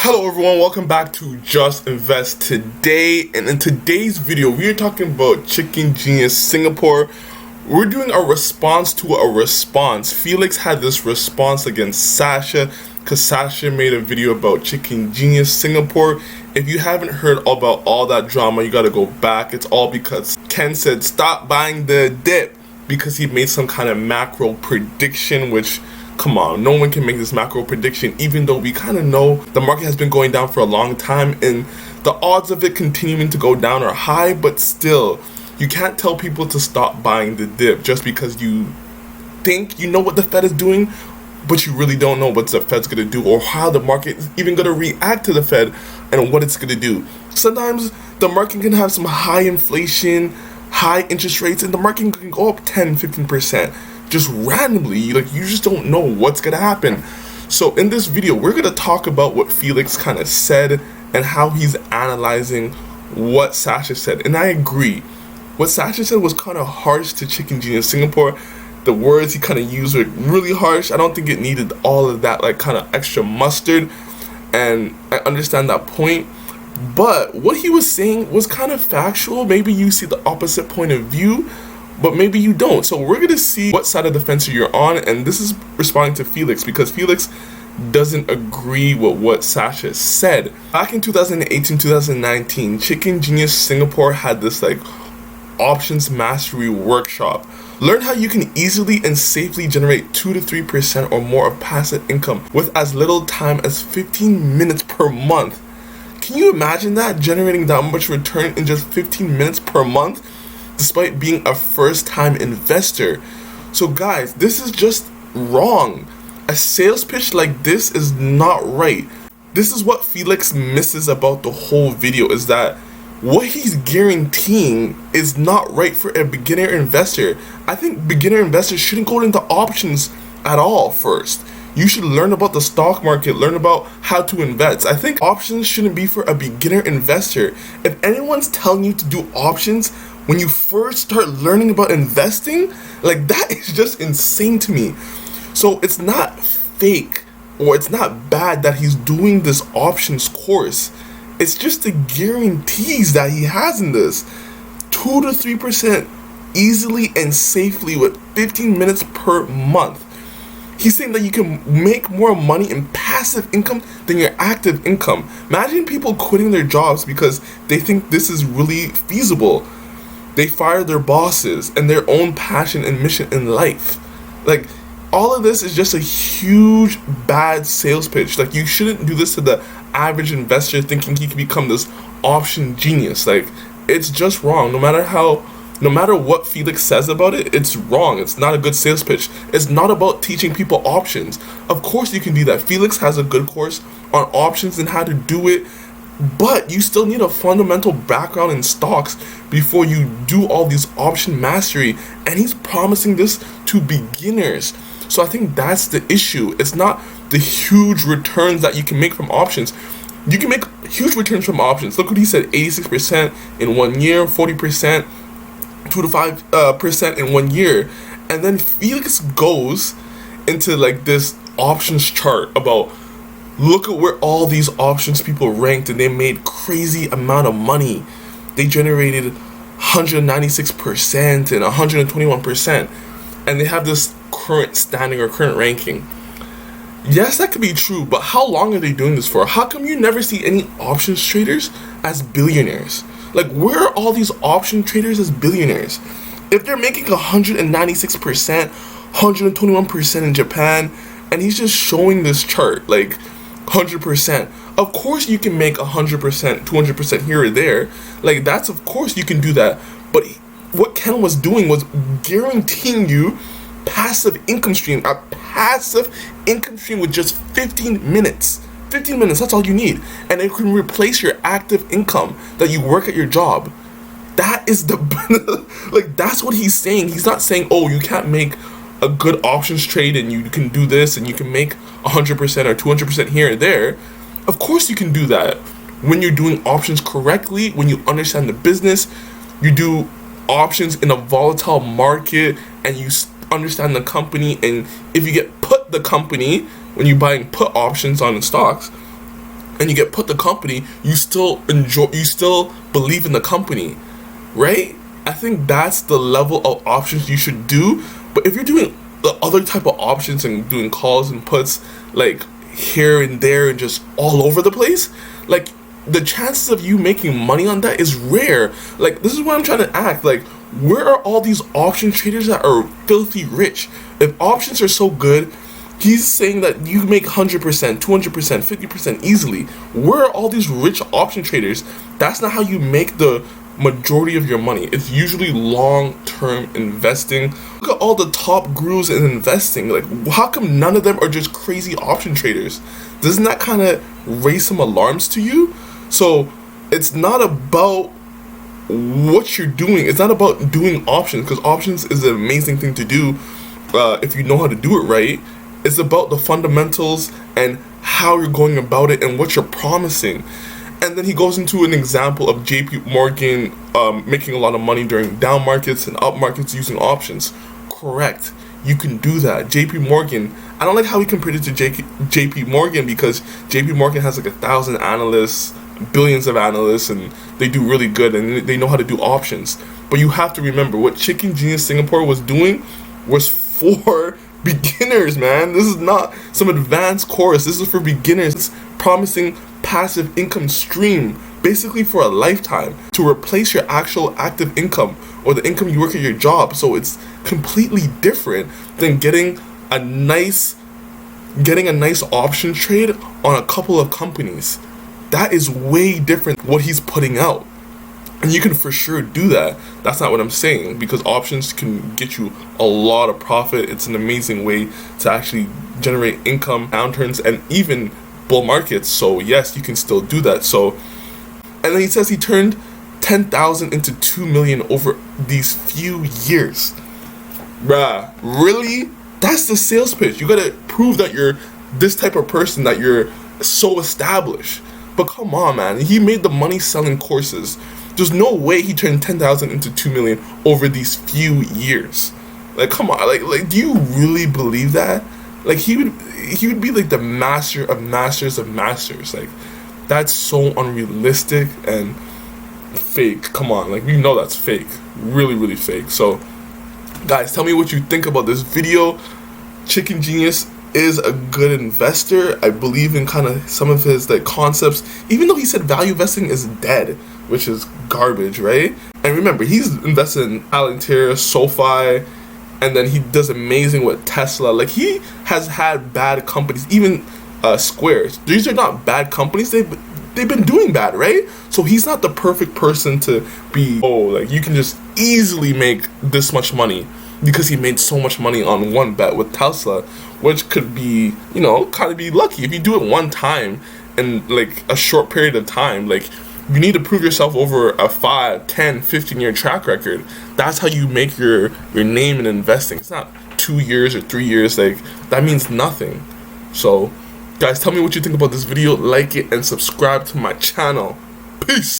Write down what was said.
Hello everyone, welcome back to Just Invest Today, and in today's video we are talking about Chicken Genius Singapore. We're doing a response to a response. Felix had this response against Sasha because Sasha made a video about Chicken Genius Singapore. If you haven't heard about all that drama, you gotta go back. It's all because Ken said stop buying the dip because he made some kind of macro prediction, which, come on, no one can make this macro prediction, even though we kind of know the market has been going down for a long time and the odds of it continuing to go down are high. But still, you can't tell people to stop buying the dip just because you think you know what the Fed is doing, but you really don't know what the Fed's going to do or how the market is even going to react to the Fed and what it's going to do. Sometimes the market can have some high inflation, high interest rates, and the market can go up 10-15%. Just randomly, like, you just don't know what's gonna happen. So in this video, we're gonna talk about what Felix kind of said and how he's analyzing what Sasha said. And I agree, what Sasha said was kind of harsh to Chicken Genius Singapore. The words he kind of used were really harsh. I don't think it needed all of that, like, kind of extra mustard, and I understand that point. But what he was saying was kind of factual. Maybe you see the opposite point of view, but maybe you don't. So we're gonna see what side of the fence you're on, and this is responding to Felix because Felix doesn't agree with what Sasha said. Back in 2018, 2019, Chicken Genius Singapore had this like options mastery workshop. Learn how you can easily and safely generate 2 to 3% or more of passive income with as little time as 15 minutes per month. Can you imagine that, generating that much return in just 15 minutes per month, despite being a first-time investor? So guys, this is just wrong. A sales pitch like this is not right. This is what Felix misses about the whole video, is that what he's guaranteeing is not right for a beginner investor. I think beginner investors shouldn't go into options at all first. You should learn about the stock market, learn about how to invest. I think options shouldn't be for a beginner investor. If anyone's telling you to do options when you first start learning about investing, like, that is just insane to me. So it's not fake or it's not bad that he's doing this options course. It's just the guarantees that he has in this. 2 to 3% easily and safely with 15 minutes per month. He's saying that you can make more money in passive income than your active income. Imagine people quitting their jobs because they think this is really feasible. They fire their bosses and their own passion and mission in life. Like, all of this is just a huge bad sales pitch. Like, you shouldn't do this to the average investor thinking he can become this option genius. Like, it's just wrong. No matter what Felix says about it, it's wrong. It's not a good sales pitch. It's not about teaching people options. Of course you can do that. Felix has a good course on options and how to do it, but you still need a fundamental background in stocks before you do all these option mastery, and he's promising this to beginners. So I think that's the issue. It's not the huge returns that you can make from options. You can make huge returns from options. Look what he said, 86% in 1 year, 40%, 2 to 5% in 1 year. And then Felix goes into like this options chart about, look at where all these options people ranked and they made crazy amount of money. They generated 196% and 121%, and they have this current standing or current ranking. Yes, that could be true, but how long are they doing this for? How come you never see any options traders as billionaires? Like, where are all these option traders as billionaires? If they're making 196%, 121% in Japan, and he's just showing this chart, like 100%. Of course you can make 100%, 200% here or there. Like, that's, of course you can do that. But what Ken was doing was guaranteeing you passive income stream, a passive income stream with just 15 minutes. 15 minutes, that's all you need. And it can replace your active income that you work at your job. That is the, like, that's what he's saying. He's not saying, oh, you can't make a good options trade and you can do this and you can make 100% or 200% here or there. Of course you can do that when you're doing options correctly, when you understand the business. You do options in a volatile market and you understand the company, and if you get put the company when you're buying put options on the stocks, and you get put the company, you still believe in the company, right? I think that's the level of options you should do. But if you're doing the other type of options and doing calls and puts like here and there and just all over the place, like the chances of you making money on that is rare. Like, this is what I'm trying to act like. Where are all these option traders that are filthy rich? If options are so good, he's saying that you make 100%, 200%, 50% easily. Where are all these rich option traders? That's not how you make the majority of your money. It's usually long-term investing. Look at all the top gurus in investing. Like, how come none of them are just crazy option traders? Doesn't that kind of raise some alarms to you? So it's not about what you're doing. It's not about doing options, because options is an amazing thing to do if you know how to do it right. It's about the fundamentals and how you're going about it and what you're promising. And then he goes into an example of JP Morgan making a lot of money during down markets and up markets using options. Correct. You can do that. JP Morgan, I don't like how he compared it to JP Morgan, because JP Morgan has like 1,000 analysts, billions of analysts, and they do really good and they know how to do options. But you have to remember, what Chicken Genius Singapore was doing was for beginners, man. This is not some advanced course. This is for beginners. It's promising passive income stream, basically for a lifetime, to replace your actual active income or the income you work at your job. So it's completely different than getting a nice option trade on a couple of companies. That is way different what he's putting out. And you can for sure do that. That's not what I'm saying, because options can get you a lot of profit. It's an amazing way to actually generate income, downturns, and even bull markets. So yes, you can still do that. So, and then he says he turned 10,000 into 2 million over these few years. Bruh, really? That's the sales pitch. You gotta prove that you're this type of person, that you're so established. But come on, man. He made the money selling courses. There's no way he turned 10,000 into 2 million over these few years. Like, come on. Like, do you really believe that? Like, he would be like the master of masters of masters. Like, that's so unrealistic and fake. Come on. Like, we know that's fake. Really, really fake. So, guys, tell me what you think about this video. Chicken Genius is a good investor. I believe in kind of some of his like concepts, even though he said value investing is dead, which is garbage, right? And remember, he's invested in Palantir, SoFi, and then he does amazing with Tesla. Like, he has had bad companies, even Square. These are not bad companies. They've been doing bad, right? So he's not the perfect person to be, oh, like, you can just easily make this much money, because he made so much money on one bet with Tesla, which could be, you know, kind of be lucky. If you do it one time in like a short period of time, like, you need to prove yourself over a 5, 10, 15-year track record. That's how you make your name in investing. It's not 2 years or 3 years. Like, that means nothing. So, guys, tell me what you think about this video. Like it and subscribe to my channel. Peace.